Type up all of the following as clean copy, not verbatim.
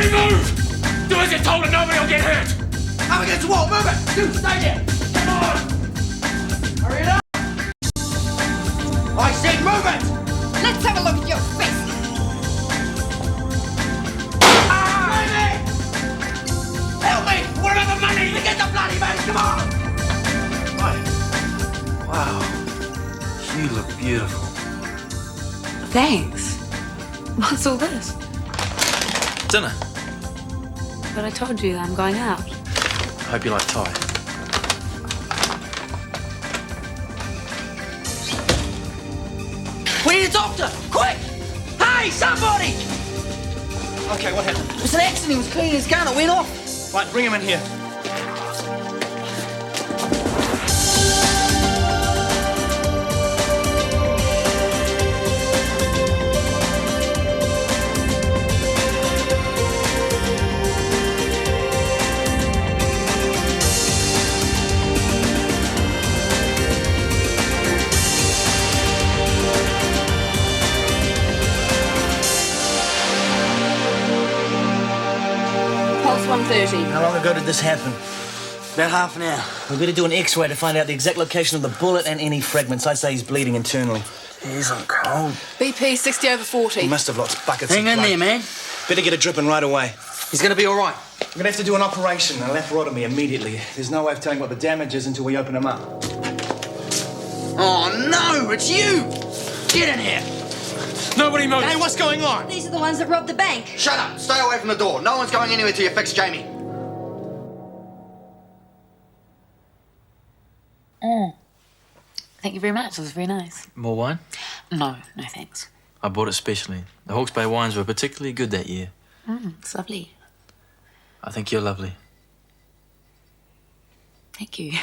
Everybody move! Do as you're told and nobody will get hurt! Up against the wall, move it! You, stay there! Come on! Hurry it up! I said move it! Let's have a look at your face. Baby! Help me! What about the money to get the bloody man? Come on! Wow. You look beautiful. Thanks. What's all this? Dinner. But I told you I'm going out. I hope you like Thai. We need a doctor! Quick! Hey, somebody! Okay, what happened? It was an accident. He was cleaning his gun. It went off. Right, bring him in here. Pulse 130. How long ago did this happen? About half an hour. We better do an X-ray to find out the exact location of the bullet and any fragments. I'd say he's bleeding internally. He's on cold. BP 60/40. He must have lost buckets Hang of in blood. there, man. Better get it dripping right away. He's gonna be all right. We're gonna have to do an operation, a laparotomy immediately. There's no way of telling what the damage is until we open him up. Oh, no, it's you! Get in here! Nobody move! Hey, what's going on? These are the ones that robbed the bank. Shut up! Stay away from the door. No one's going anywhere till you fix Jamie. Thank you very much. It was very nice. More wine? No thanks. I bought it specially. The Hawke's Bay wines were particularly good that year. It's lovely. I think you're lovely. Thank you.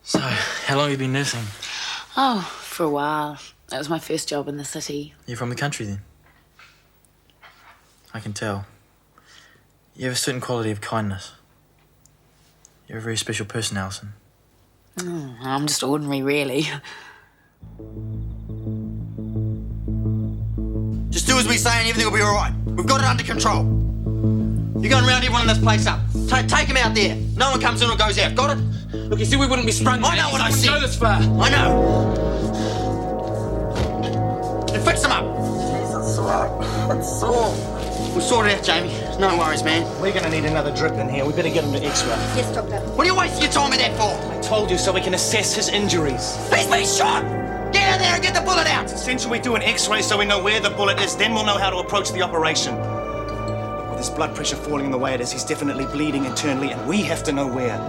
So, how long have you been nursing? Oh, for a while. That was my first job in the city. You're from the country, then? I can tell. You have a certain quality of kindness. You're a very special person, Alison. I'm just ordinary, really. Just do as we say and everything will be all right. We've got it under control. You're going round everyone in this place up. Take him out there. No one comes in or goes out. Got it? Look, you see, we wouldn't be sprung. I know what I wouldn't see. go this far. I know. Then fix him up. Jesus, it's sore. We'll sort it out, Jamie. No worries, man. We're gonna need another drip in here. We better get him to X-ray. Yes, doctor. What are you wasting your time with that for? I told you so we can assess his injuries. He's been shot! Get out there and get the bullet out! Essentially, we do an X-ray so we know where the bullet is. Then we'll know how to approach the operation. With his blood pressure falling the way it is, he's definitely bleeding internally, and we have to know where.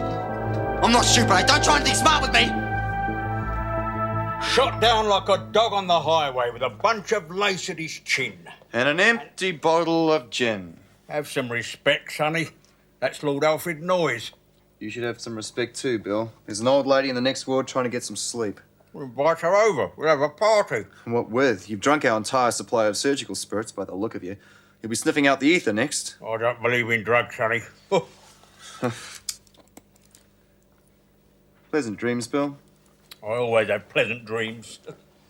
I'm not stupid, eh? Don't try anything smart with me! Shot down like a dog on the highway with a bunch of lace at his chin. And an empty bottle of gin. Have some respect, sonny. That's Lord Alfred Noyes. You should have some respect too, Bill. There's an old lady in the next ward trying to get some sleep. We'll invite her over. We'll have a party. And what with? You've drunk our entire supply of surgical spirits by the look of you. You'll be sniffing out the ether next. I don't believe in drugs, sonny. Pleasant dreams, Bill. I always have pleasant dreams.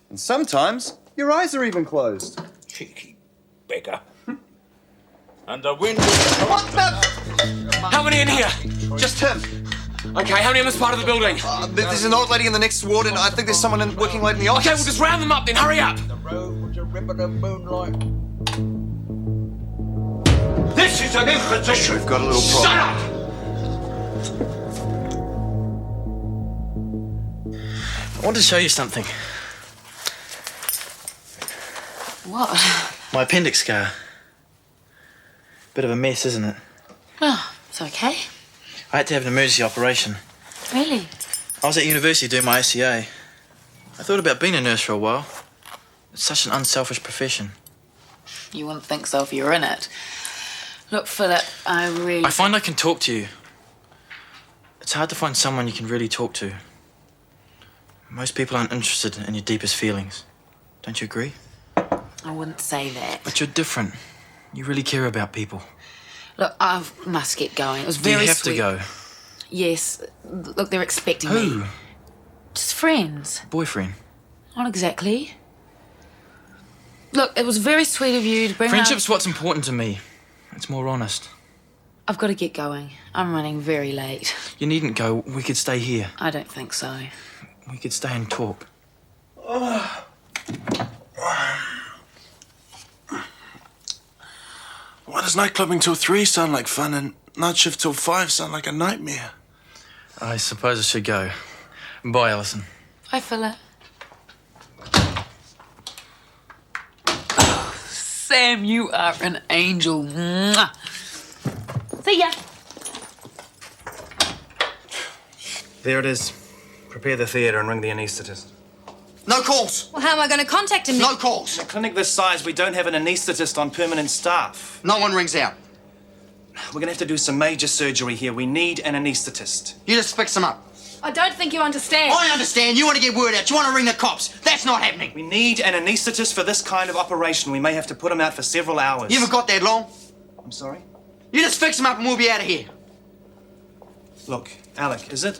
And sometimes your eyes are even closed. Cheeky beggar. And the wind... What the... How many in here? Just him. Okay, how many in this part of the building? There's an old lady in the next ward, and I think there's someone working late in the office. Okay, we'll just round them up then. Hurry up. The road was a ribbon of moonlight. This is an imposition. We've got a little problem. Shut up! I want to show you something. What? My appendix scar. Bit of a mess, isn't it? Oh, it's okay. I had to have an emergency operation. Really? I was at university doing my ACA. I thought about being a nurse for a while. It's such an unselfish profession. You wouldn't think so if you were in it. Look, Philip, I find I can talk to you. It's hard to find someone you can really talk to. Most people aren't interested in your deepest feelings. Don't you agree? I wouldn't say that. But you're different. You really care about people. Look, I must get going. It was very You have sweet. to go. Yes. Look, they're expecting Who? me. Just friends. Boyfriend. Not exactly. Look, it was very sweet of you to bring Friendship's what's important to me. It's more honest. I've got to get going. I'm running very late. You needn't go. We could stay here. I don't think so. We could stay and talk. Why does nightclubbing till 3 sound like fun and night shift till 5 sound like a nightmare? I suppose I should go. Bye, Alison. Bye, Philip. Sam, you are an angel. Mwah. See ya. There it is. Prepare the theatre and ring the anaesthetist. No calls. Well, how am I going to contact him then? No calls. In a clinic this size, we don't have an anaesthetist on permanent staff. No one rings out. We're gonna have to do some major surgery here. We need an anaesthetist. You just fix them up. I don't think you understand. I understand. You want to get word out. You want to ring the cops. That's not happening. We need an anaesthetist for this kind of operation. We may have to put him out for several hours. You haven't got that long. I'm sorry? You just fix them up and we'll be out of here. Look, Alec, is it?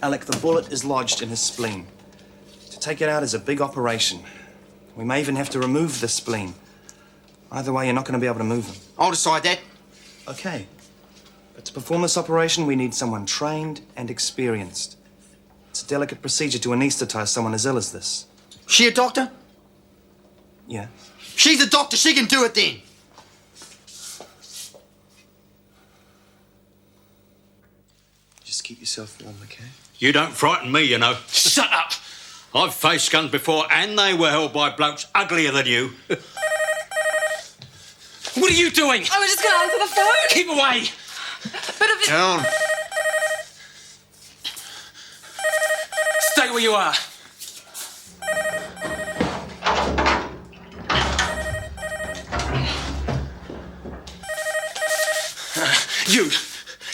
Alec, the bullet is lodged in his spleen. To take it out is a big operation. We may even have to remove the spleen. Either way, you're not going to be able to move him. I'll decide that. Okay. But to perform this operation, we need someone trained and experienced. It's a delicate procedure to anesthetize someone as ill as this. She a doctor? Yeah. She's a doctor. She can do it then. Just keep yourself warm, okay? You don't frighten me, you know. Shut up! I've faced guns before, and they were held by blokes uglier than you. What are you doing? I was just going to answer the phone. Keep away! But if Down. Stay where you are. You,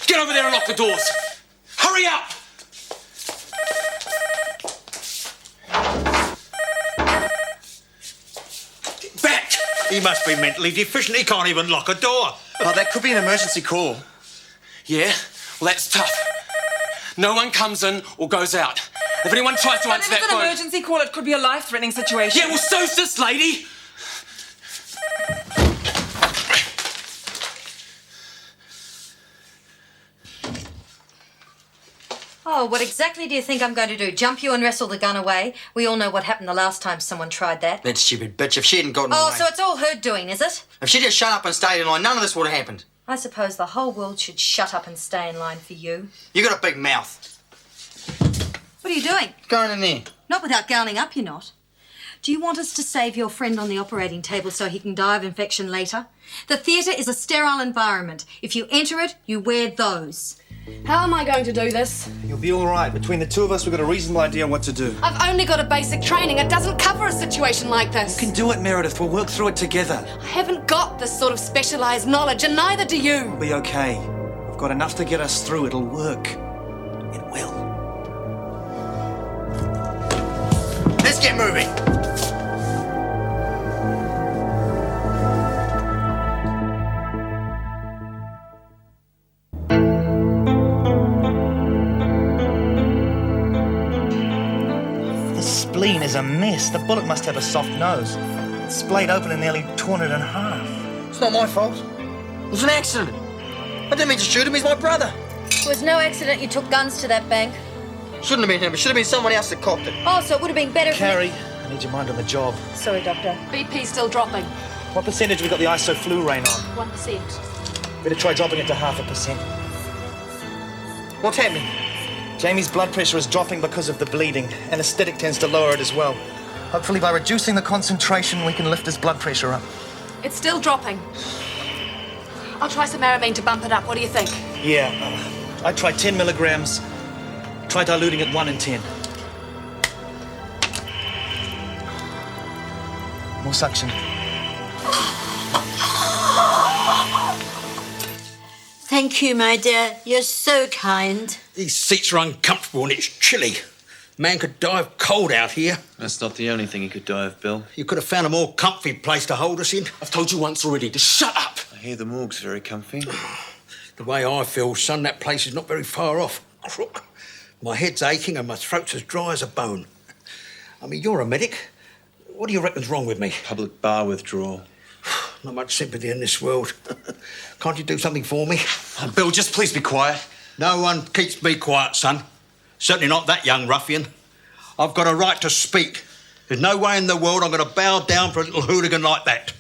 get over there and lock the doors. Hurry up! Get back! He must be mentally deficient. He can't even lock a door. Oh, that could be an emergency call. Yeah? Well, that's tough. No one comes in or goes out. If anyone tries to answer that phone... emergency call, it could be a life-threatening situation. Yeah, well, so's this lady. Oh, what exactly do you think I'm going to do? Jump you and wrestle the gun away? We all know what happened the last time someone tried that. That stupid bitch. If she hadn't gotten Oh, away. so it's all her doing, is it? If she just shut up and stayed in line, none of this would have happened. I suppose the whole world should shut up and stay in line for you. You got a big mouth. What are you doing? Going in there. Not without gowning up, you're not. Do you want us to save your friend on the operating table so he can die of infection later? The theatre is a sterile environment. If you enter it, you wear those. How am I going to do this? You'll be all right. Between the two of us, we've got a reasonable idea what to do. I've only got a basic training. It doesn't cover a situation like this. You can do it, Meredith. We'll work through it together. I haven't got this sort of specialised knowledge, and neither do you. We'll be okay. We've got enough to get us through. It'll work. It will. Let's get moving. The spleen is a mess. The bullet must have a soft nose. It's splayed open and nearly torn it in half. It's not my fault. It was an accident. I didn't mean to shoot him. He's my brother. It was no accident you took guns to that bank. Shouldn't have been him. It should have been someone else that copped it. Oh, so it would have been better if... Carrie, I need your mind on the job. Sorry, Doctor. BP still dropping. What percentage have we got the isoflurane on? 1%. Better try dropping it to 0.5%. What's happening? Jamie's blood pressure is dropping because of the bleeding. Anesthetic tends to lower it as well. Hopefully by reducing the concentration, we can lift his blood pressure up. It's still dropping. I'll try some aramine to bump it up. What do you think? Yeah, I tried 10 milligrams. Try diluting it 1 in 10. More suction. Thank you, my dear. You're so kind. These seats are uncomfortable and it's chilly. Man could die of cold out here. That's not the only thing he could die of, Bill. You could have found a more comfy place to hold us in. I've told you once already to shut up. I hear the morgue's very comfy. The way I feel, son, that place is not very far off. Crook. My head's aching and my throat's as dry as a bone. I mean, you're a medic. What do you reckon's wrong with me? Public bar withdrawal. Not much sympathy in this world. Can't you do something for me? Oh, Bill, just please be quiet. No one keeps me quiet, son. Certainly not that young ruffian. I've got a right to speak. There's no way in the world I'm going to bow down for a little hooligan like that.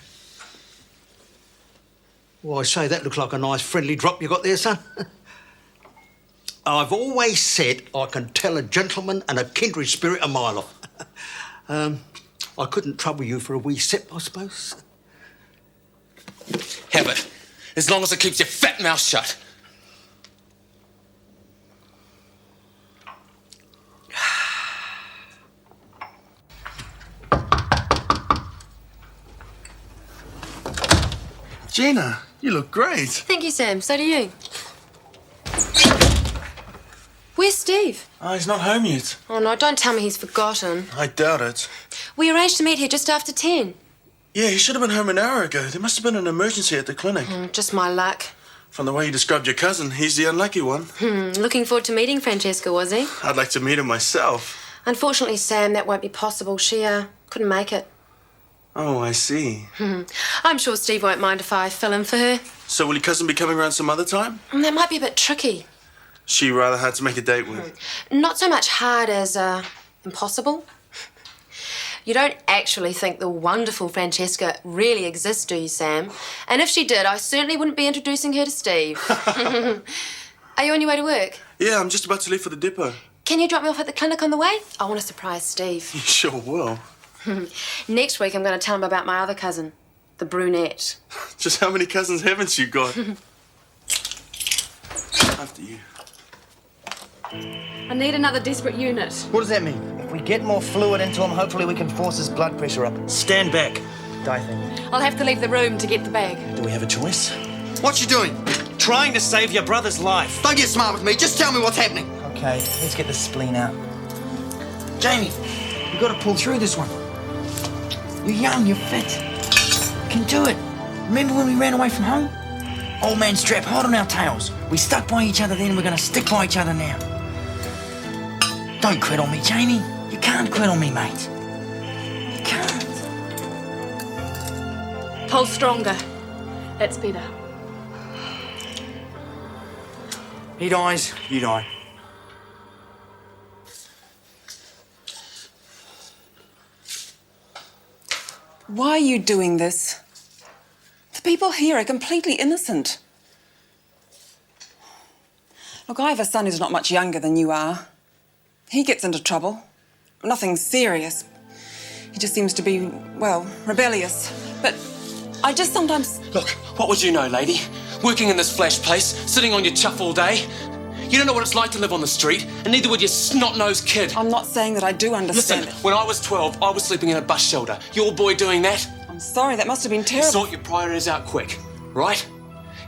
Well, I say, that looks like a nice friendly drop you got there, son. I've always said I can tell a gentleman and a kindred spirit a mile off. I couldn't trouble you for a wee sip, I suppose. Have it. As long as it keeps your fat mouth shut. Gina, you look great. Thank you, Sam. So do you. Where's Steve? Oh, he's not home yet. Oh, no, don't tell me he's forgotten. I doubt it. We arranged to meet here just after 10. Yeah, he should have been home an hour ago. There must have been an emergency at the clinic. Just my luck. From the way you described your cousin, he's the unlucky one. Looking forward to meeting Francesca, was he? I'd like to meet him myself. Unfortunately, Sam, that won't be possible. She, couldn't make it. Oh, I see. I'm sure Steve won't mind if I fill in for her. So will your cousin be coming around some other time? That might be a bit tricky. She rather hard to make a date with. Not so much hard as, impossible. You don't actually think the wonderful Francesca really exists, do you, Sam? And if she did, I certainly wouldn't be introducing her to Steve. Are you on your way to work? Yeah, I'm just about to leave for the depot. Can you drop me off at the clinic on the way? I want to surprise Steve. You sure will. Next week, I'm going to tell him about my other cousin, the brunette. Just how many cousins haven't you got? After you. I need another desperate unit. What does that mean? If we get more fluid into him, hopefully we can force his blood pressure up. Stand back. Diving. I'll have to leave the room to get the bag. Do we have a choice? What you doing? Trying to save your brother's life. Don't get smart with me. Just tell me what's happening. Okay, let's get the spleen out. Jamie, you gotta pull through this one. You're young, you're fit. You can do it. Remember when we ran away from home? Old man strap hard on our tails. We stuck by each other then, we're gonna stick by each other now. Don't quit on me, Jamie. You can't quit on me, mate. You can't. Pull stronger. That's better. He dies, you die. Why are you doing this? The people here are completely innocent. Look, I have a son who's not much younger than you are. He gets into trouble. Nothing serious. He just seems to be, well, rebellious. But I just sometimes... Look, what would you know, lady? Working in this flash place, sitting on your chuff all day. You don't know what it's like to live on the street, and neither would your snot-nosed kid. I'm not saying that I do understand Listen, when I was 12, I was sleeping in a bus shelter. Your boy doing that? I'm sorry, that must have been terrible. Sort your priorities out quick, right?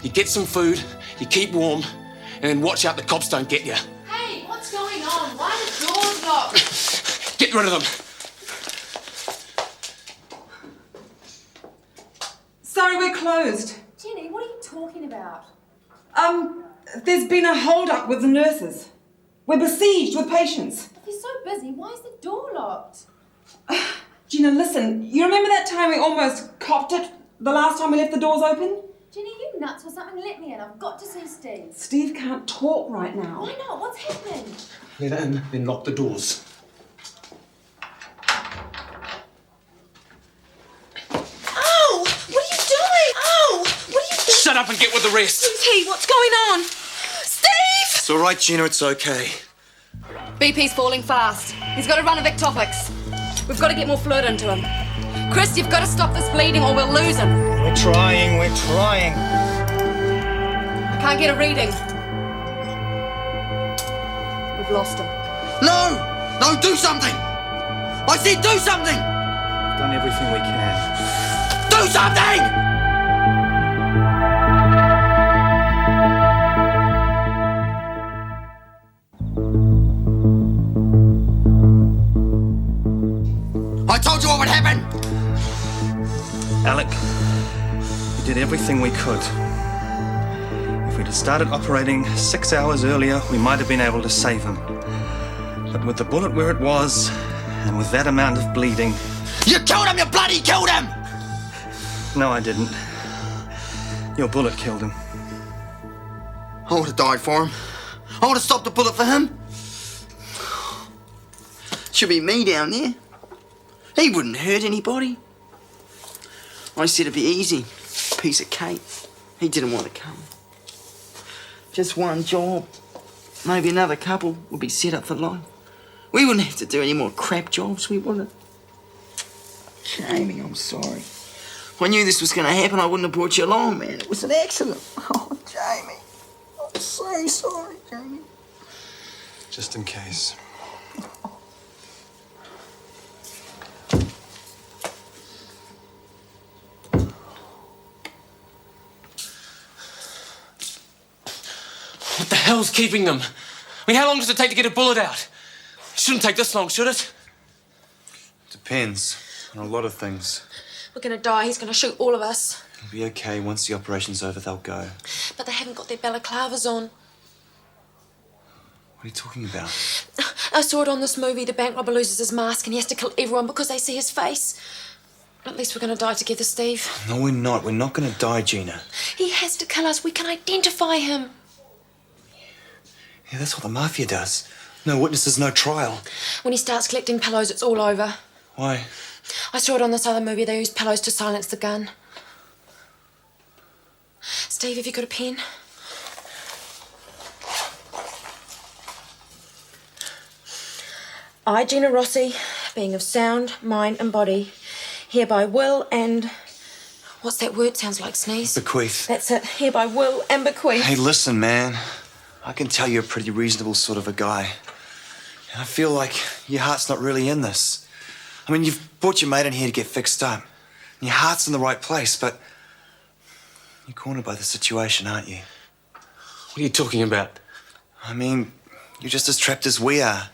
You get some food, you keep warm, and then watch out the cops don't get you. Hey, what's going on? Why are the doors locked? Get rid of them. Sorry, we're closed. Jenny, what are you talking about? There's been a hold-up with the nurses. We're besieged with patients. If you're so busy, why is the door locked? Gina, listen, you remember that time we almost copped it the last time we left the doors open? Jenny, you nuts or something? Let me in. I've got to see Steve. Steve can't talk right now. Why not? What's happening? Let her in, then lock the doors. Oh! What are you doing? Oh! What are you doing? Shut up and get with the rest. T, what's going on? Steve! It's all right, Gina, it's okay. BP's falling fast. He's got to run a Victopics. We've got to get more fluid into him. Chris, you've got to stop this bleeding or we'll lose him. We're trying. I can't get a reading. We've lost him. No! No, do something! I said do something! We've done everything we can. Do something! I told you what would happen! Alec, we did everything we could. If we'd have started operating 6 hours earlier, we might have been able to save him. But with the bullet where it was, and with that amount of bleeding, You killed him! You bloody killed him! No, I didn't. Your bullet killed him. I would have died for him. I would have stopped the bullet for him. Should be me down there. He wouldn't hurt anybody. I said it'd be easy. Piece of cake. He didn't want to come. Just one job. Maybe another couple would be set up for life. We wouldn't have to do any more crap jobs, we wouldn't. Jamie, I'm sorry. If I knew this was going to happen, I wouldn't have brought you along, man. It was an accident. Oh, Jamie. I'm so sorry, Jamie. Just in case. What the hell's keeping them? I mean, how long does it take to get a bullet out? It shouldn't take this long, should it? Depends on a lot of things. We're gonna die. He's gonna shoot all of us. It'll be okay. Once the operation's over, they'll go. But they haven't got their balaclavas on. What are you talking about? I saw it on this movie. The bank robber loses his mask and he has to kill everyone because they see his face. At least we're gonna die together, Steve. No, we're not. We're not going to die, Gina. He has to kill us. We can identify him. Yeah, that's what the mafia does. No witnesses, no trial. When he starts collecting pillows, it's all over. Why? I saw it on this other movie. They used pillows to silence the gun. Steve, have you got a pen? I, Gina Rossi, being of sound mind and body, hereby will and... What's that word? Sounds like sneeze. Bequeath. That's it. Hereby will and bequeath. Hey, listen, man. I can tell you're a pretty reasonable sort of a guy. And I feel like your heart's not really in this. I mean, you've brought your mate in here to get fixed up. And your heart's in the right place, but you're cornered by the situation, aren't you? What are you talking about? I mean, you're just as trapped as we are.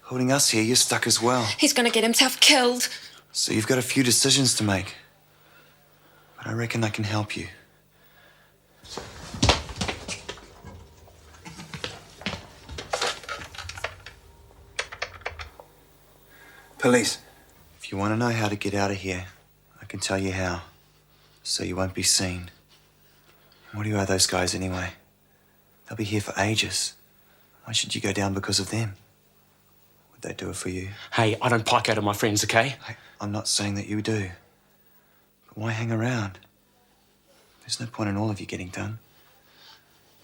Holding us here, you're stuck as well. He's gonna get himself killed. So you've got a few decisions to make. But I reckon I can help you. Police. If you want to know how to get out of here, I can tell you how. So you won't be seen. What do you owe those guys anyway? They'll be here for ages. Why should you go down because of them? Would they do it for you? Hey, I don't pike out of my friends, okay? I'm not saying that you do. But why hang around? There's no point in all of you getting done.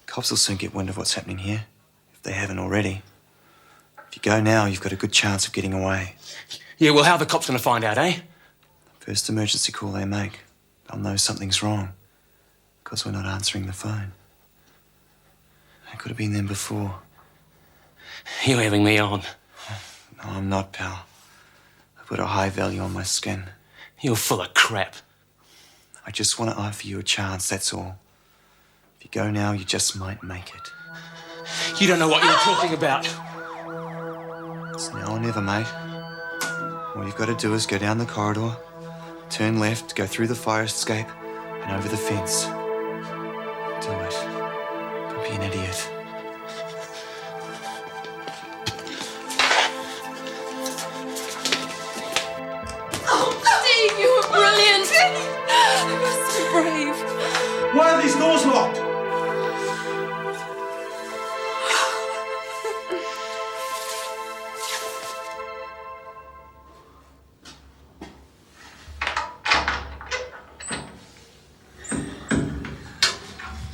Cops will soon get wind of what's happening here, if they haven't already. If you go now, you've got a good chance of getting away. Yeah, well, how are the cops going to find out, eh? First emergency call they make, they'll know something's wrong. Because we're not answering the phone. It could have been them before. You're having me on. No, I'm not, pal. I put a high value on my skin. You're full of crap. I just want to offer you a chance, that's all. If you go now, you just might make it. You don't know what you're talking about. It's now or never, mate. All you've got to do is go down the corridor, turn left, go through the fire escape, and over the fence. Do it. Don't be an idiot. Oh, Steve, you were brilliant. You were so brave. Why are these doors locked?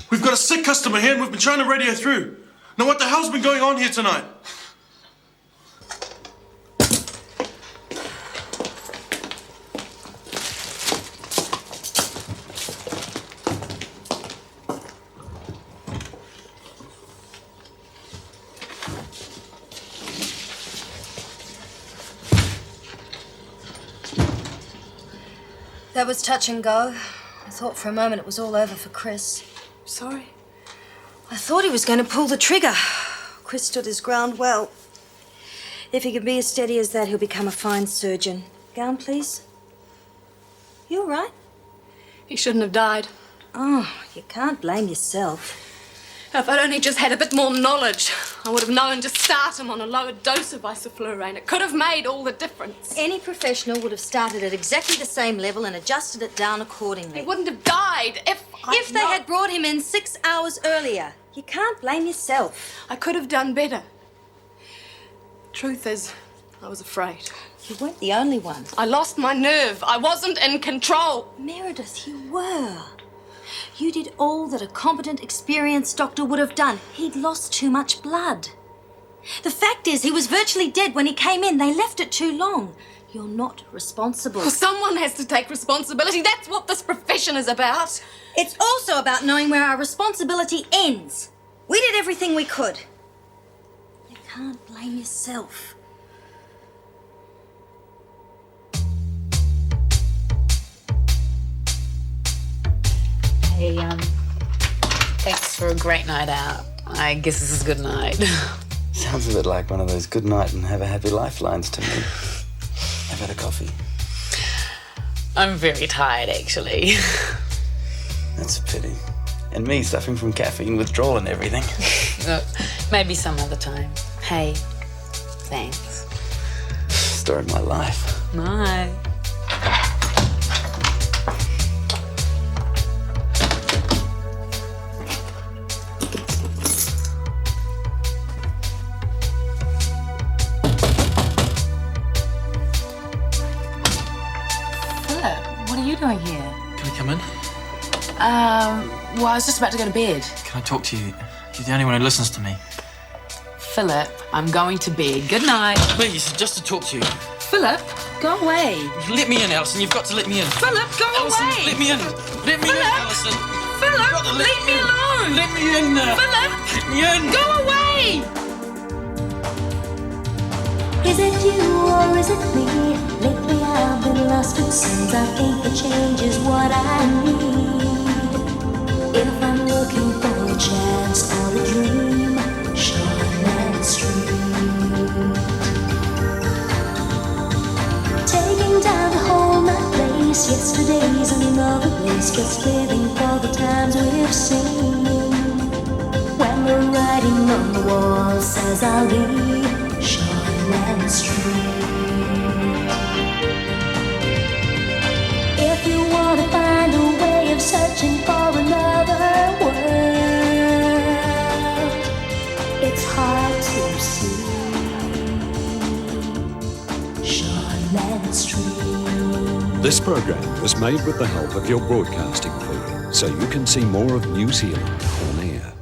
We've got a sick customer here and we've been trying to radio through. Now what the hell's been going on here tonight? That was touch and go. I thought for a moment it was all over for Chris. Sorry. I thought he was going to pull the trigger. Chris stood his ground well. If he can be as steady as that, he'll become a fine surgeon. Gown, please. You all right? He shouldn't have died. Oh, you can't blame yourself. If I'd only just had a bit more knowledge, I would have known to start him on a lower dose of isoflurane. It could have made all the difference. Any professional would have started at exactly the same level and adjusted it down accordingly. He wouldn't have died if they had brought him in 6 hours earlier. You can't blame yourself. I could have done better. Truth is, I was afraid. You weren't the only one. I lost my nerve. I wasn't in control. Meredith, you were. You did all that a competent, experienced doctor would have done. He'd lost too much blood. The fact is, he was virtually dead when he came in. They left it too long. You're not responsible. Well, someone has to take responsibility. That's what this profession is about. It's also about knowing where our responsibility ends. We did everything we could. You can't blame yourself. Hey, thanks for a great night out. I guess this is good night. Sounds a bit like one of those good night and have a happy life lines to me. I've had a coffee. I'm very tired, actually. That's a pity. And me suffering from caffeine withdrawal and everything. Maybe some other time. Hey, thanks. Story of my life. Night. What are you doing here? Can I come in? Well, I was just about to go to bed. Can I talk to you? You're the only one who listens to me. Philip, I'm going to bed. Good night. Please, just to talk to you. Philip, go away. Let me in, Alison. You've got to let me in. Philip, go Alison, away. let me in. Let me in, Alison. Philip, leave me alone. Let me in. Philip, let me in. Go away. Is it you or is it me? Lately I've been lost, it seems I think the change is what I need. If I'm looking for a chance or a dream, Shortland Street. Taking time to hold my place, yesterday's another place, just living for the times we've seen. When the writing on the wall says I'll be Shortland Street. If you want to find a way of searching for another world, it's hard to see Shortland Street. This program was made with the help of your broadcasting fee, so you can see more of New Zealand on air.